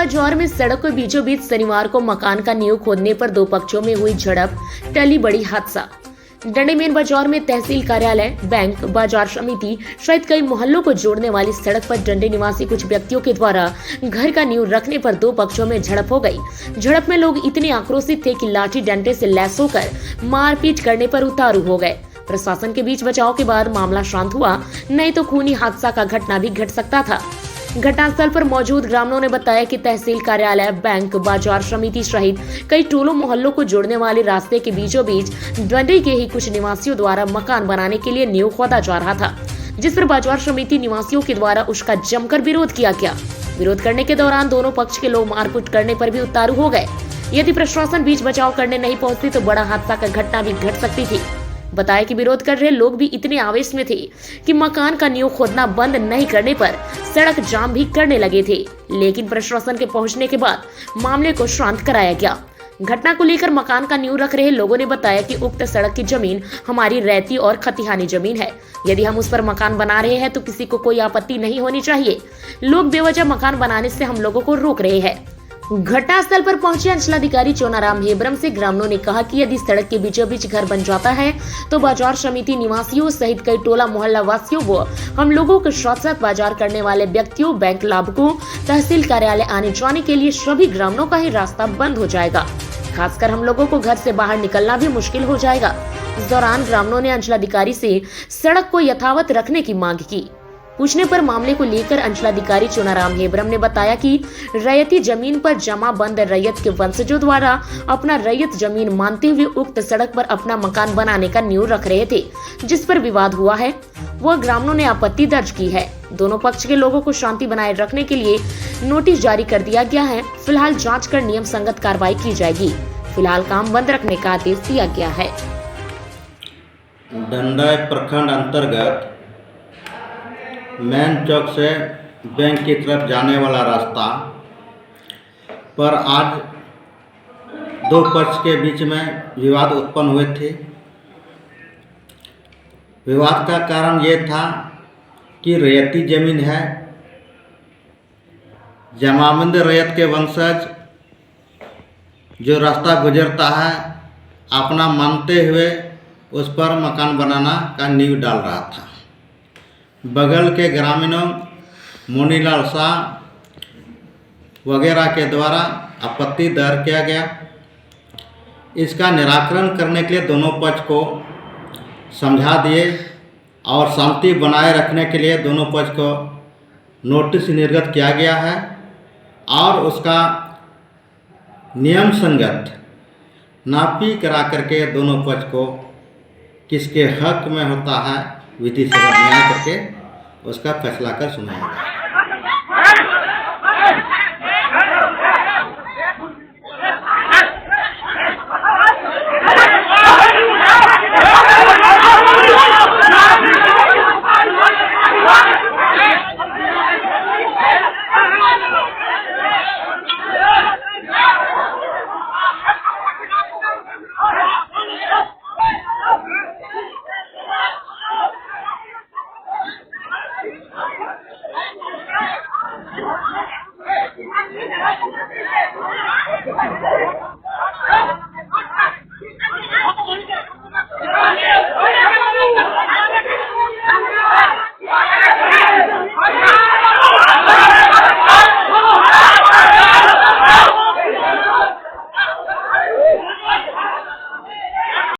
बाजार में सड़क के बीचों बीच शनिवार को मकान का नींव खोदने पर दो पक्षों में हुई झड़प, टली बड़ी हादसा। डंडे मेन बाजार में तहसील कार्यालय, बैंक, बाजार समिति सहित कई मोहल्लों को जोड़ने वाली सड़क पर डंडे निवासी कुछ व्यक्तियों के द्वारा घर का नींव रखने पर दो पक्षों में झड़प हो गई। झड़प में लोग इतने आक्रोशित थे कि लाठी डंडे से लैस होकर मारपीट करने पर उतारू हो गए। प्रशासन के बीच बचाव के बाद मामला शांत हुआ, नहीं तो खूनी हादसा का घटना भी घट सकता था। घटनास्थल पर मौजूद ग्रामीणों ने बताया कि तहसील कार्यालय, बैंक, बाजार समिति सहित कई टोलों मोहल्लों को जोड़ने वाले रास्ते के बीचों बीच डंडे के ही कुछ निवासियों द्वारा मकान बनाने के लिए नींव खोदा जा रहा था, जिस पर बाजार समिति निवासियों के द्वारा उसका जमकर विरोध किया गया। विरोध करने के दौरान दोनों पक्ष के लोग मारपीट करने पर भी उतारू हो गए। यदि प्रशासन बीच बचाव करने नहीं पहुंचती तो बड़ा हादसा का घटना भी घट सकती थी। बताया कि विरोध कर रहे लोग भी इतने आवेश में थे कि मकान का नींव खोदना बंद नहीं करने पर सड़क जाम भी करने लगे थे, लेकिन प्रशासन के पहुंचने के बाद मामले को शांत कराया गया। घटना को लेकर मकान का नींव रख रहे लोगों ने बताया कि उक्त सड़क की जमीन हमारी रहती और खतिहानी जमीन है। यदि हम उस पर मकान बना रहे हैं तो किसी को कोई आपत्ति नहीं होनी चाहिए। लोग बेवजह मकान बनाने से हम लोगों को रोक रहे हैं। घटनास्थल पर पहुंचे अंचलाधिकारी चोनाराम हेब्रम से ग्रामीणों ने कहा कि यदि सड़क के बीचों बीच घर बन जाता है तो बाजार समिति निवासियों सहित कई टोला मोहल्ला वासियों व हम लोगों के साथ साथ बाजार करने वाले व्यक्तियों, बैंक लाभुकों, तहसील कार्यालय आने जाने के लिए सभी ग्रामीणों का ही रास्ता बंद हो जाएगा। खासकर हम लोगों को घर से बाहर निकलना भी मुश्किल हो जाएगा। इस दौरान ग्रामीणों ने अंचलाधिकारी से सड़क को यथावत रखने की मांग की। पूछने पर मामले को लेकर अंचलाधिकारी चोनाराम हेब्रम ने बताया कि रैयती जमीन पर जमा बंद रैयत के वंशजों द्वारा अपना रैयत जमीन मानते हुए उक्त सड़क पर अपना मकान बनाने का नींव रख रहे थे, जिस पर विवाद हुआ है। वह ग्रामीणों ने आपत्ति दर्ज की है। दोनों पक्ष के लोगों को शांति बनाए रखने के लिए नोटिस जारी कर दिया गया है। फिलहाल जाँच कर नियम संगत कार्रवाई की जाएगी। फिलहाल काम बंद रखने का आदेश दिया गया है। डंडा प्रखंड अंतर्गत मेन चौक से बैंक की तरफ जाने वाला रास्ता पर आज दो पक्ष के बीच में विवाद उत्पन्न हुए थे। विवाद का कारण ये था कि रैयती जमीन है, जमाबंद रैयत के वंशज जो रास्ता गुजरता है अपना मानते हुए उस पर मकान बनाना का नींव डाल रहा था। बगल के ग्रामीणों मुनीलाल शाह वगैरह के द्वारा आपत्ति दायर किया गया। इसका निराकरण करने के लिए दोनों पक्ष को समझा दिए और शांति बनाए रखने के लिए दोनों पक्ष को नोटिस निर्गत किया गया है और उसका नियम संगत नापी करा करके दोनों पक्ष को किसके हक में होता है विधि से न्याय करके उसका फैसला कर सुनाएगा।